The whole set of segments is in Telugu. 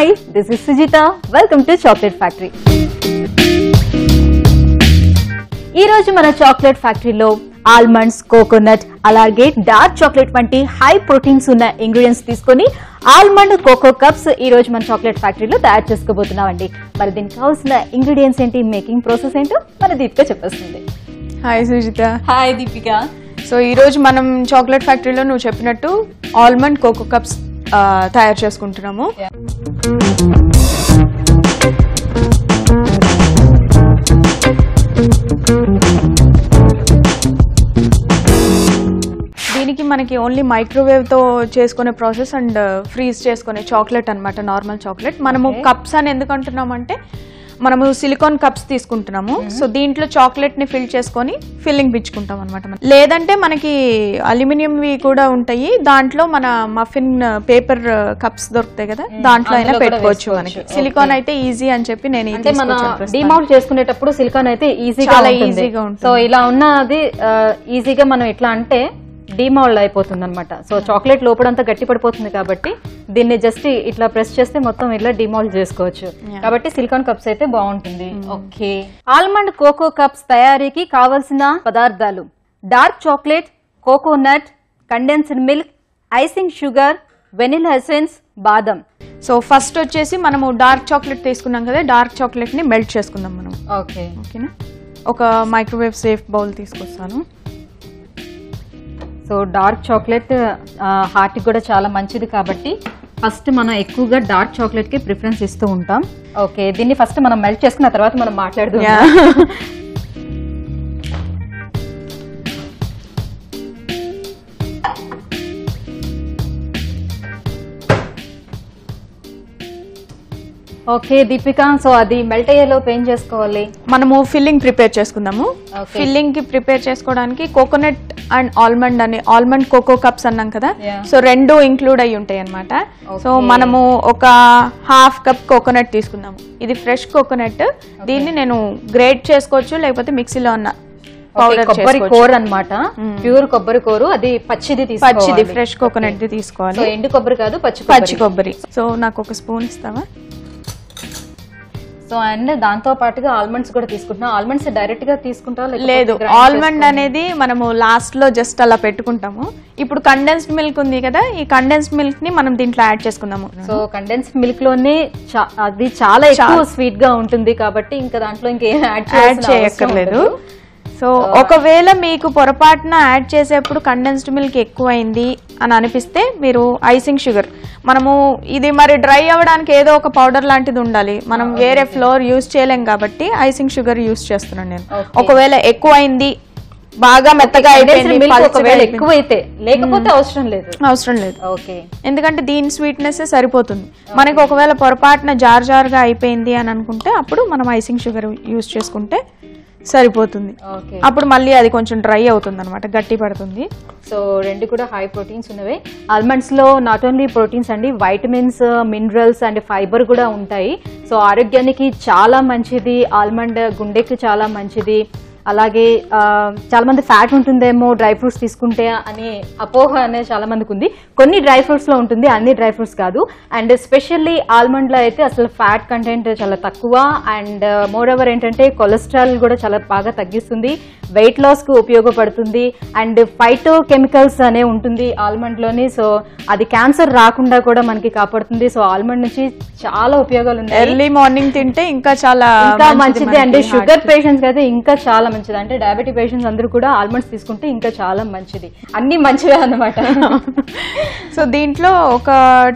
Hi, this is Sujita. Welcome to Chocolate Factory. ఈ రోజు మన చాక్లెట్ ఫ్యాక్టరీలో ఆల్మండ్స్, కోకోనట్ అలాగే డార్క్ చాక్లెట్ వంటి హై ప్రోటీన్స్ ఉన్న ఇంగ్రీడియంట్స్ తీసుకొని ఆల్మండ్ కోకో కప్స్ ఈ రోజు మన చాక్లెట్ ఫ్యాక్టరీలో తయారు చేసుకోబోతున్నామండి. మరి దీనికి కావాల్సిన ఇంగ్రీడియంట్స్ ఏంటి, మేకింగ్ ప్రాసెస్ ఏంటో మన దీపిక చెప్పేస్తుంది. Hi Sujitha. Hi Deepika. So ఈ రోజు మనం చాక్లెట్ ఫ్యాక్టరీలో నువ్వు చెప్పినట్టు ఆల్మండ్ కోకో కప్స్ తయారు చేసుకుంటున్నాము. దీనికి మనకి ఓన్లీ మైక్రోవేవ్ తో చేసుకునే ప్రాసెస్ అండ్ ఫ్రీజ్ చేసుకునే చాక్లెట్ అన్నమాట, నార్మల్ చాక్లెట్. మనము కప్స్ అని ఎందుకు అంటున్నామంటే మనము సిలికాన్ కప్స్ తీసుకుంటున్నాము. సో దీంట్లో చాక్లెట్ ని ఫిల్ చేసుకొని ఫిల్లింగ్ పిచ్చుకుంటాం అనమాట. లేదంటే మనకి అల్యూమినియం వి కూడా ఉంటాయి, దాంట్లో మన మఫిన్ పేపర్ కప్స్ దొరుకుతాయి కదా, దాంట్లో అయినా పెట్టుకోవచ్చు. మనకి సిలికాన్ అయితే ఈజీ అని చెప్పి నేను డిమౌల్ట్ చేసుకునేటప్పుడు సిలికాన్ అయితే ఈజీగా ఉంటుంది. సో ఇలా ఉన్నది ఈజీగా మనం ఎట్లా అంటే డిమౌల్డ్ అయిపోతుంది అనమాట. సో చాక్లెట్ లోపడంతా గట్టి పడిపోతుంది కాబట్టి దీన్ని జస్ట్ ఇట్లా ప్రెస్ చేస్తే మొత్తం ఇట్లా డిమౌల్డ్ చేసుకోవచ్చు. కాబట్టి సిలికాన్ కప్స్ అయితే బాగుంటుంది. ఓకే, ఆల్మండ్ కోకో కప్స్ తయారీకి కావలసిన పదార్థాలు: dark chocolate, coconut, condensed milk, icing sugar, vanilla essence, బాదం. సో ఫస్ట్ వచ్చేసి మనము డార్క్ చాక్లెట్ తీసుకున్నాం కదా, డార్క్ చాక్లెట్ ని మెల్ట్ చేసుకుందాం మనం. ఓకేనా, ఒక మైక్రోవేవ్ సేఫ్ బౌల్ తీసుకొస్తాను. సో డార్క్ చాక్లెట్ హార్ట్ కూడా చాలా మంచిది కాబట్టి ఫస్ట్ మనం ఎక్కువగా డార్క్ చాక్లెట్ కి ప్రిఫరెన్స్ ఇస్తూ ఉంటాం. ఓకే, దీన్ని ఫస్ట్ మనం మెల్ట్ చేసుకున్న తర్వాత మనం మాట్లాడుదాం. ఓకే దీపిక, సో అది మెల్ట్ అయ్యేలోపు ఏం చేసుకోవాలి? మనము ఫిల్లింగ్ ప్రిపేర్ చేసుకుందాము. ఫిల్లింగ్ కి ప్రిపేర్ చేసుకోవడానికి coconut and almond cocoa cups అన్నాం కదా, సో రెండు ఇంక్లూడ్ అయి ఉంటాయి అన్నమాట. సో మనము ఒక హాఫ్ కప్ కోకోనట్ తీసుకుందాము. ఇది ఫ్రెష్ కోకోనట్, దీన్ని నేను గ్రేట్ చేసుకోవచ్చు, లేకపోతే మిక్సీలో ఉన్న పౌడర్ కొబ్బరి కోర్ అన్నమాట, ప్యూర్ కొబ్బరి కోరు. అది పచ్చిది ఫ్రెష్ కోకోనట్ ది తీసుకోవాలి, ఎండు కొబ్బరి కాదు, పచ్చి కొబ్బరి. సో నాకు ఒక స్పూన్ ఇస్తావా? సో అండ్ దాంతో పాటుగా ఆల్మండ్స్ కూడా తీసుకుంటున్నా. ఆల్మండ్స్ డైరెక్ట్ గా తీసుకుంటా? లేదు, ఆల్మండ్ అనేది మనము లాస్ట్ లో జస్ట్ అలా పెట్టుకుంటాము. ఇప్పుడు కండెన్స్డ్ మిల్క్ ఉంది కదా, ఈ కండెన్స్డ్ మిల్క్ ని మనం దీంట్లో యాడ్ చేసుకుందాము. సో కండెన్స్డ్ మిల్క్ లోనే అది చాలా ఎక్కువ స్వీట్ గా ఉంటుంది కాబట్టి ఇంకా దాంట్లో ఇంకేం యాడ్ చేయక్కర్లేదు. సో ఒకవేళ మీకు పొరపాటున యాడ్ చేసేప్పుడు కండెన్స్డ్ మిల్క్ ఎక్కువైంది అని అనిపిస్తే మీరు ఐసింగ్ షుగర్, మనము ఇది మరి డ్రై అవ్వడానికి ఏదో ఒక పౌడర్ లాంటిది ఉండాలి, మనం వేరే ఫ్లోర్ యూజ్ చేయలేం కాబట్టి ఐసింగ్ షుగర్ యూజ్ చేస్తున్నాను నేను. ఒకవేళ ఎక్కువైంది, బాగా మెత్తగా ఎక్కువైతే, లేకపోతే అవసరం లేదు. ఓకే, ఎందుకంటే దీని స్వీట్నెస్ సరిపోతుంది మనకి. ఒకవేళ పొరపాటున జార్గా అయిపోయింది అని అనుకుంటే అప్పుడు మనం ఐసింగ్ షుగర్ యూజ్ చేసుకుంటే సరిపోతుంది. అప్పుడు మళ్ళీ అది కొంచెం డ్రై అవుతుంది అనమాట, గట్టి పడుతుంది. సో రెండు కూడా హై ప్రోటీన్స్ ఉన్నవే. ఆల్మండ్స్ లో నాట్ ఓన్లీ ప్రోటీన్స్ అండి, వైటమిన్స్, మినరల్స్ అండ్ ఫైబర్ కూడా ఉంటాయి. సో ఆరోగ్యానికి చాలా మంచిది ఆల్మండ్, గుండెకి చాలా మంచిది. అలాగే చాలా మంది ఫ్యాట్ ఉంటుందేమో డ్రై ఫ్రూట్స్ తీసుకుంటే అని అపోహ అనేది చాలా మందికి ఉంది. కొన్ని డ్రై ఫ్రూట్స్ లో ఉంటుంది, అన్ని డ్రై ఫ్రూట్స్ కాదు. అండ్ స్పెషల్లీ ఆల్మండ్ లో అయితే అసలు ఫ్యాట్ కంటెంట్ చాలా తక్కువ. అండ్ మోర్ ఓవర్ ఏంటంటే కొలెస్ట్రాల్ కూడా చాలా బాగా తగ్గిస్తుంది, వెయిట్ లాస్ కు ఉపయోగపడుతుంది. అండ్ ఫైటో కెమికల్స్ అనే ఉంటుంది ఆల్మండ్ లోని, సో అది క్యాన్సర్ రాకుండా కూడా మనకి కాపాడుతుంది. సో ఆల్మండ్ నుంచి చాలా ఉపయోగాలు ఉన్నాయి. ఎర్లీ మార్నింగ్ తింటే ఇంకా చాలా మంచిది. అండ్ షుగర్ పేషెంట్స్ అయితే ఇంకా చాలా మంచిది, అంటే డయాబెటిక్ పేషెంట్స్ అందరూ కూడా ఆల్మండ్స్ తీసుకుంటే ఇంకా చాలా మంచిది. అన్ని మంచివే అన్నమాట. సో దీంట్లో ఒక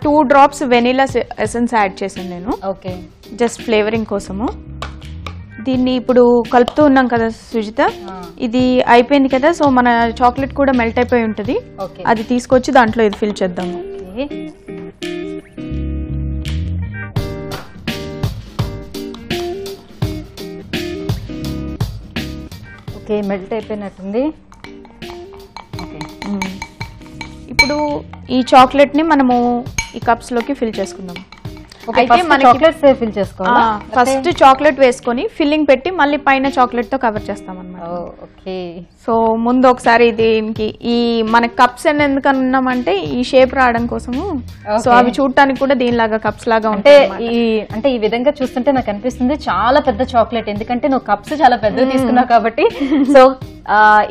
2 drops వెనిలా ఎసెన్స్ యాడ్ చేశాను నేను. ఓకే, జస్ట్ ఫ్లేవరింగ్ కోసము. దీన్ని ఇప్పుడు కలుపుతూ ఉన్నాం కదా సుజిత, ఇది అయిపోయింది కదా. సో మన చాక్లెట్ కూడా మెల్ట్ అయిపోయి ఉంటుంది, అది తీసుకొచ్చి దాంట్లో ఇది ఫిల్ చేద్దాము. ఓకే, మెల్ట్ అయిపోయినట్టుంది. ఇప్పుడు ఈ చాక్లెట్ని మనము ఈ కప్స్లోకి ఫిల్ చేసుకుందాం. అయితే మనకి చాక్లెట్స్ ఫిల్ చేసుకోవాలా? ఫస్ట్ చాక్లెట్ వేసుకొని ఫిల్లింగ్ పెట్టి మళ్ళీ పైన చాక్లెట్ తో కవర్ చేస్తాం అన్నమాట. ఓకే. సో ముందు ఒకసారి దీనికి ఈ మన కప్స్ ఎందుకు అన్నామంటే ఈ షేప్ రావడం కోసము. సో అవి చూడటానికి కూడా దీనిలాగా కప్స్ లాగా ఉంటాయి. అంటే ఈ విధంగా చూస్తుంటే నాకు అనిపిస్తుంది చాలా పెద్ద చాక్లెట్, ఎందుకంటే నువ్వు కప్స్ చాలా పెద్దవి తీసుకున్నావు కాబట్టి. సో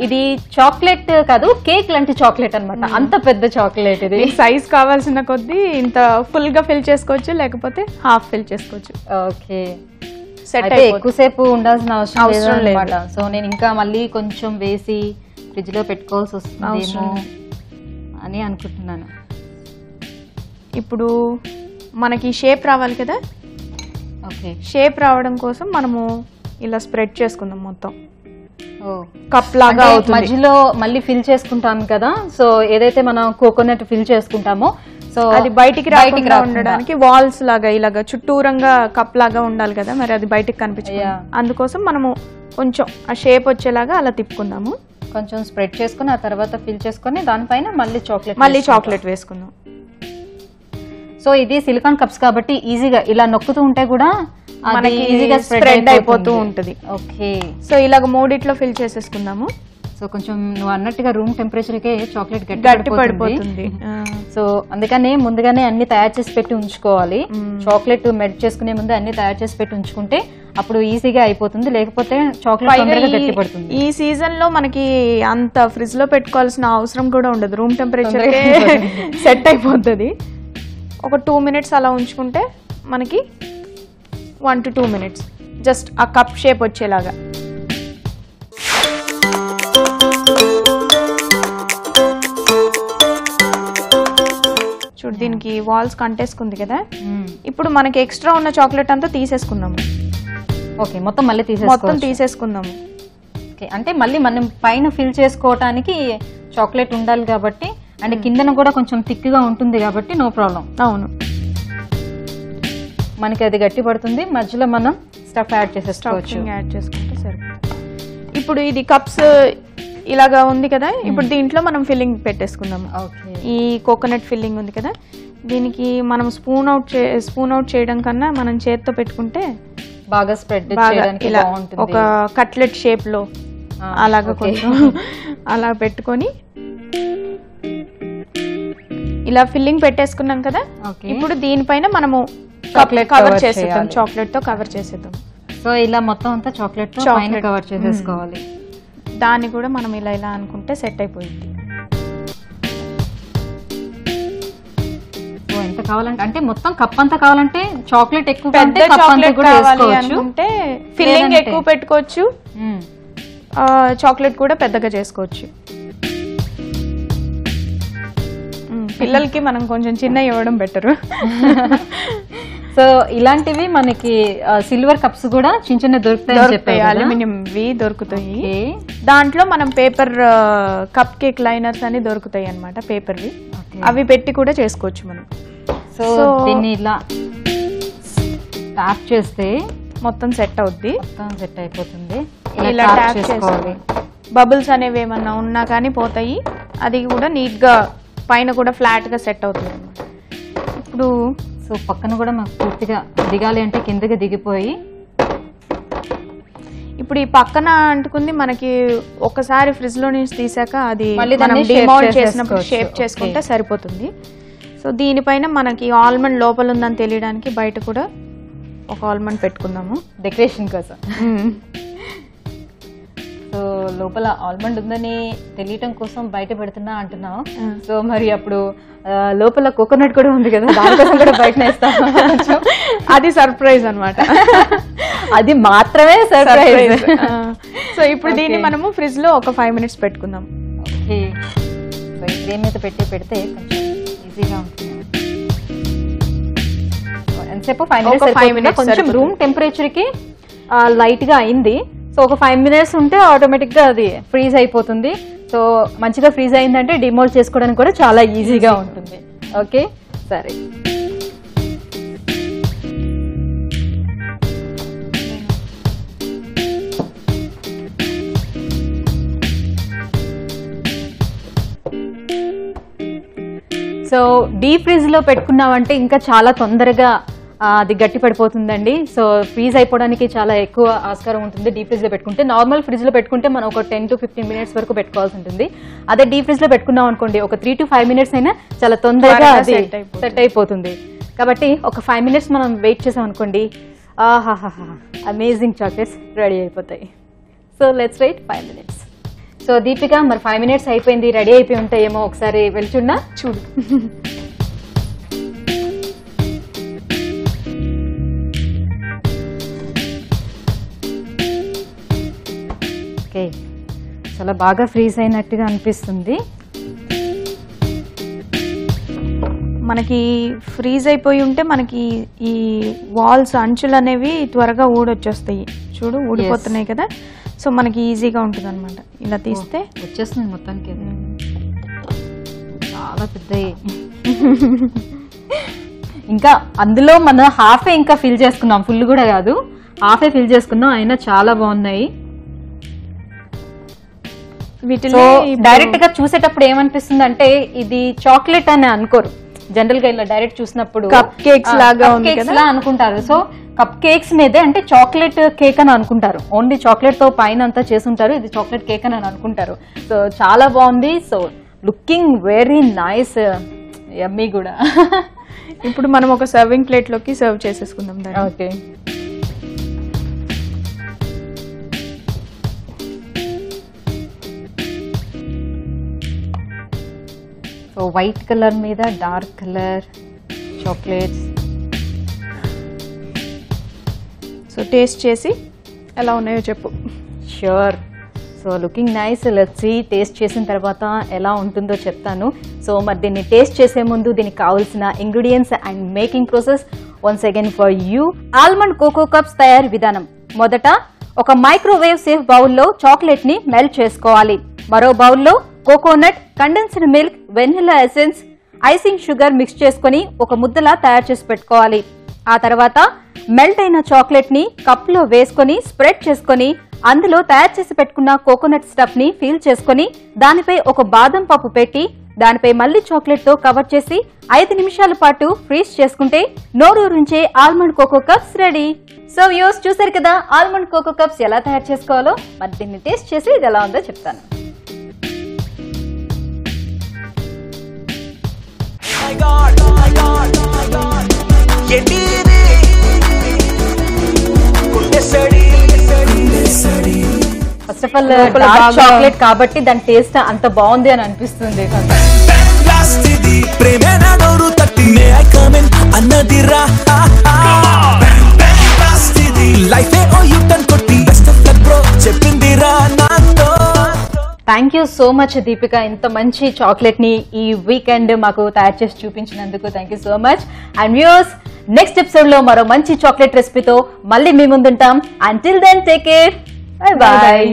ఇది చాక్లెట్ కాదు, కేక్ లాంటి చాక్లెట్ అన్నమాట. అంత పెద్ద చాక్లెట్ ఇది. సైజ్ కావాల్సిన కొద్దీ ఇంత ఫుల్ గా ఫిల్ చేసుకోవచ్చు, లేకపోతే హాఫ్ ఫిల్ చేసుకోవచ్చు. ఓకే. అయితే ఎక్కువసేపు ఉండాల్సిన అవసరం లేదన్నమాట. సో నేను ఇంకా మళ్ళీ కొంచెం వేసి ఫ్రిడ్జ్ లో పెట్టుకోవాల్సి వస్తుందేమో అని అనుకుంటున్నాను. ఇప్పుడు మనకి షేప్ రావాలి కదా. ఓకే. షేప్ రావడం కోసం మనము ఇలా స్ప్రెడ్ చేసుకుందాం మొత్తం. కప్ లాగా మధ్యలో మళ్ళీ ఫిల్ చేసుకుంటాం కదా. సో ఏదైతే మనం కోకోనట్ ఫిల్ చేసుకుంటామో సో అది బయటికి రాకుండా ఉండడానికి వాల్స్ లాగా ఇలాగా చుట్టూరంగా కప్ లాగా ఉండాలి కదా, మరి అది బయటికి కనిపించదు. అందుకోసం మనము కొంచెం ఆ షేప్ వచ్చేలాగా అలా తిప్పుకుందాము. కొంచెం స్ప్రెడ్ చేసుకుని ఆ తర్వాత ఫిల్ చేసుకుని దానిపైన మళ్ళీ చాక్లెట్ వేసుకుందాం. సో ఇది సిలికాన్ కప్స్ కాబట్టి ఈజీగా ఇలా నొక్కుతూ ఉంటే కూడా మనకి ఈజీగా స్ప్రెడ్ అయిపోతూ ఉంటది. ఓకే. సో ఇలాగ మూడిట్లో ఫిల్ చేసేసుకుందాము. సో కొంచెం నువ్వు అన్నట్టుగా రూమ్ టెంపరేచర్ కే చాక్లెట్ గట్టి పడిపోతుంది. సో అందుకనే ముందుగానే అన్ని తయారు చేసి పెట్టి ఉంచుకోవాలి. చాక్లెట్ మెల్ట్ చేసుకునే ముందు అన్ని తయారు చేసి పెట్టి ఉంచుకుంటే అప్పుడు ఈజీగా అయిపోతుంది, లేకపోతే చాక్లెట్ తొందరగా గట్టి పడుతుంది. ఈ సీజన్ లో మనకి అంత ఫ్రిడ్జ్ లో పెట్టుకోవాల్సిన అవసరం కూడా ఉండదు, రూమ్ టెంపరేచర్ సెట్ అయిపోతుంది. ఒక 2 minutes అలా ఉంచుకుంటే మనకి 1 to 2 minutes జస్ట్ ఆ కప్ షేప్ వచ్చేలాగా. చూడు దీనికి వాల్స్ కంటేసుకుంది కదా. ఇప్పుడు మనకి ఎక్స్ట్రా ఉన్న చాక్లెట్ అంతా తీసేసుకుందాము. ఓకే. మొత్తం మళ్ళీ తీసేసుకుందాము. ఓకే. అంటే మళ్ళీ మనం పైన ఫిల్ చేసుకోవటానికి చాక్లెట్ ఉండాలి కాబట్టి, అండ్ కిందన కూడా కొంచెం థిక్ గా ఉంటుంది కాబట్టి నో ప్రాబ్లం. అవును. మనకి అది గట్టి పడుతుంది, మధ్యలో మనం స్టఫ్ యాడ్ చేసేసుకోవచ్చు. యాడ్ చేసుకుంటే సరిపోతుంది. ఇప్పుడు ఇది కప్స్ ఇలాగా ఉంది కదా, ఇప్పుడు దీంట్లో మనం ఫిల్లింగ్ పెట్టేసుకుందాము. ఈ కోకోనట్ ఫిల్లింగ్ ఉంది కదా, దీనికి మనం స్పూన్ అవుట్ చేయడం కన్నా మనం చేత్తో పెట్టుకుంటే బాగా స్ప్రెడ్ చేయడానికి బాగుంటుంది. ఒక కట్లెట్ షేప్ లో అలాగా కొంచెం అలా పెట్టుకొని ఇలా ఫిల్లింగ్ పెట్టేసుకున్నాం కదా. ఇప్పుడు దీనిపైన మనము కవర్ చేసేద్దాం, చాక్లెట్ తో కవర్ చేసేద్దాం. సో ఇలా మొత్తం అంతా చాక్లెట్ తో పైన కవర్ చేసేసుకోవాలి. దాన్ని కూడా మనం ఇలా అనుకుంటే సెట్ అయిపోయింది. సో ఎంత కావాలంటే, అంటే మొత్తం కప్ అంతా కావాలంటే చాక్లెట్ ఎక్కువ అనుకుంటే ఫిల్లింగ్ ఎక్కువ పెట్టుకోవచ్చు, చాక్లెట్ కూడా పెద్దగా చేసుకోవచ్చు. పిల్లలకి మనం కొంచెం చిన్న ఇవ్వడం బెటర్. సో ఇలాంటివి మనకి సిల్వర్ కప్స్ కూడా చిన్న చిన్న దొరుకుతాయి, అల్యూమినియం దొరుకుతాయి. దాంట్లో మనం పేపర్ కప్ కేక్ లైనర్స్ అని దొరుకుతాయి అన్నమాట, పేపర్వి. అవి పెట్టి కూడా చేసుకోవచ్చు మనం. సో దీన్ని ఇలా ట్యాప్ చేస్తే మొత్తం సెట్ అవుద్ది, మొత్తం సెట్ అయిపోతుంది. ఇలా ట్యాప్ చేసుకోవాలి. బబుల్స్ అనేవి ఏమన్నా ఉన్నా కానీ పోతాయి, అది కూడా నీట్ గా పైన కూడా ఫ్లాట్ గా సెట్ అవుతుంది అన్నమాట. ఇప్పుడు సో పక్కన కూడా మాకు పూర్తిగా దిగాలి అంటే కిందకి దిగిపోయి, ఇప్పుడు ఈ పక్కన అంటుకుంది మనకి ఒకసారి ఫ్రిడ్జ్ లో నుంచి తీసాక అది మనం డిమౌల్డ్ చేసినప్పుడు షేప్ చేసుకుంటే సరిపోతుంది. సో దీనిపైన మనకి ఆల్మండ్ లోపల ఉందని తెలియడానికి బయట కూడా ఒక ఆల్మండ్ పెట్టుకుందాము డెకరేషన్ కోసం. సో లోపల ఆల్మండ్ ఉందని తెలియటం కోసం బయట పెడుతున్నా అంటున్నావు. సో మరి అప్పుడు లోపల కోకోనట్ కూడా ఉంది కదా, దానికోసం కూడా బయట వేస్తాము. అది సర్ప్రైజ్ అన్నమాట, అది మాత్రమే సర్ప్రైజ్. సో ఇప్పుడు దీన్ని మనము ఫ్రిడ్జ్ లో ఒక 5 minutes పెట్టుకుందాం. ఓకే. సో ఇదే మీద పెడితే కొంచెం ఈజీగా ఉంటుంది. ఎంతసేపు 5 minutes కొంచెం రూమ్ టెంపరేచర్ కి లైట్ గా అయింది. సో ఒక 5 minutes ఉంటే ఆటోమేటిక్ గా అది ఫ్రీజ్ అయిపోతుంది. సో మంచిగా ఫ్రీజ్ అయిందంటే డిమోల్డ్ చేసుకోవడానికి కూడా చాలా ఈజీగా ఉంటుంది. ఓకే సరే. సో డీప్ ఫ్రీజ్ లో పెట్టుకున్నామంటే ఇంకా చాలా తొందరగా అది గట్టి పడిపోతుందండి. సో ఫ్రీజ్ అయిపోవడానికి చాలా ఎక్కువ ఆస్కారం ఉంటుంది డీప్ ఫ్రిడ్జ్లో పెట్టుకుంటే. నార్మల్ ఫ్రిడ్జ్లో పెట్టుకుంటే మనం ఒక 10 to 15 minutes వరకు పెట్టుకోవాల్సి ఉంటుంది. అదే డీప్ ఫ్రిడ్జ్లో పెట్టుకున్నాం అనుకోండి ఒక 3 to 5 minutes అయినా చాలా తొందరగా అది సెట్ అయిపోతుంది. కాబట్టి ఒక 5 minutes మనం వెయిట్ చేసాం అనుకోండి, ఆహాహా అమేజింగ్ చాక్లెట్స్ రెడీ అయిపోతాయి. So let's wait 5 minutes. So Deepika మరి 5 minutes అయిపోయింది, రెడీ అయిపోయి ఉంటాయేమో, ఒకసారి వెళ్తున్నా చూడు. ఓకే, చాలా బాగా ఫ్రీజ్ అయినట్టుగా అనిపిస్తుంది. మనకి ఫ్రీజ్ అయిపోయి ఉంటే మనకి ఈ వాల్స్ అంచులు అనేవి త్వరగా ఊడొచ్చేస్తాయి. చూడు ఊడిపోతున్నాయి కదా, సో మనకి ఈజీగా ఉంటుంది అనమాట. ఇలా తీస్తే వచ్చేస్తుంది మొత్తానికి. చాలా పెద్దవి. ఇంకా అందులో మనం హాఫే ఇంకా ఫిల్ చేసుకున్నాం, ఫుల్ కూడా కాదు, హాఫే ఫిల్ చేసుకున్నాం, అయినా చాలా బాగున్నాయి. వీటిలో డైరెక్ట్ గా చూసేటప్పుడు ఏమనిపిస్తుంది అంటే ఇది చాక్లెట్ అని అనుకోరు, జనరల్ గా ఇలా డైరెక్ట్ చూసినప్పుడు కప్ కేక్స్ లాగా అనుకుంటారు. సో కప్ కేక్స్ మీదే అంటే చాక్లెట్ కేక్ అని అనుకుంటారు, ఓన్లీ చాక్లెట్ తో పైన అంతా చేసుంటారు, ఇది చాక్లెట్ కేక్ అని అనుకుంటారు. సో చాలా బాగుంది. So looking very nice, yummy కూడా. ఇప్పుడు మనం ఒక సర్వింగ్ ప్లేట్ లోకి సర్వ్ చేసేసుకుందాం. ఓకే, సో వైట్ కలర్ మీద dark colour chocolates. So taste చేసి ఎలా ఉన్నాయో చెప్పు. Sure. So looking nice. Let's see, taste చేసిన తర్వాత ఎలా ఉంటుందో చెప్తాను. సో మరి దీన్ని టేస్ట్ చేసే ముందు దీనికి కావాల్సిన ingredients and making process once again for you. Almond cocoa cups తయారీ విధానం. మొదట ఒక మైక్రోవేవ్ సేఫ్ బౌల్లో చాక్లెట్ ని మెల్ట్ చేసుకోవాలి. మరో బౌల్లో coconut, condensed milk, vanilla essence, icing sugar mix చేసుకుని ఒక ముద్దలా తయారు చేసి పెట్టుకోవాలి. ఆ తర్వాత మెల్ట్ అయిన చాక్లెట్ ని కప్ లో వేసుకుని స్ప్రెడ్ చేసుకుని అందులో తయారు చేసి పెట్టుకున్న కోకోనట్ స్టఫ్ ని ఫిల్ చేసుకుని దానిపై ఒక బాదం పప్పు పెట్టి దానిపై మళ్లీ చాక్లెట్ తో కవర్ చేసి 5 నిమిషాల పాటు ఫ్రీజ్ చేసుకుంటే నోరూరించే almond cocoa cups ready. So views చూసారు కదా ఆల్మండ్ కోకో కప్స్ ఎలా తయారు చేసుకోవాలో. మరి దీన్ని టేస్ట్ చేసి ఇది ఎలా ఉందో చెప్తాను. ఫస్ట్ ఆఫ్ ఆల్ చాక్లెట్ కాబట్టి దాని టేస్ట్ అంత బాగుంది అని అనిపిస్తుంది. Thank you so much Deepika, ఇంత మంచి చాక్లెట్ ని ఈ వీకెండ్ మాకు తయారు చేసి చూపించినందుకు thank you so much. And viewers, next episode లో మరో మంచి చాక్లెట్ రెసిపీతో మళ్ళీ మీ ముందుంటాం. Until then take care, bye bye.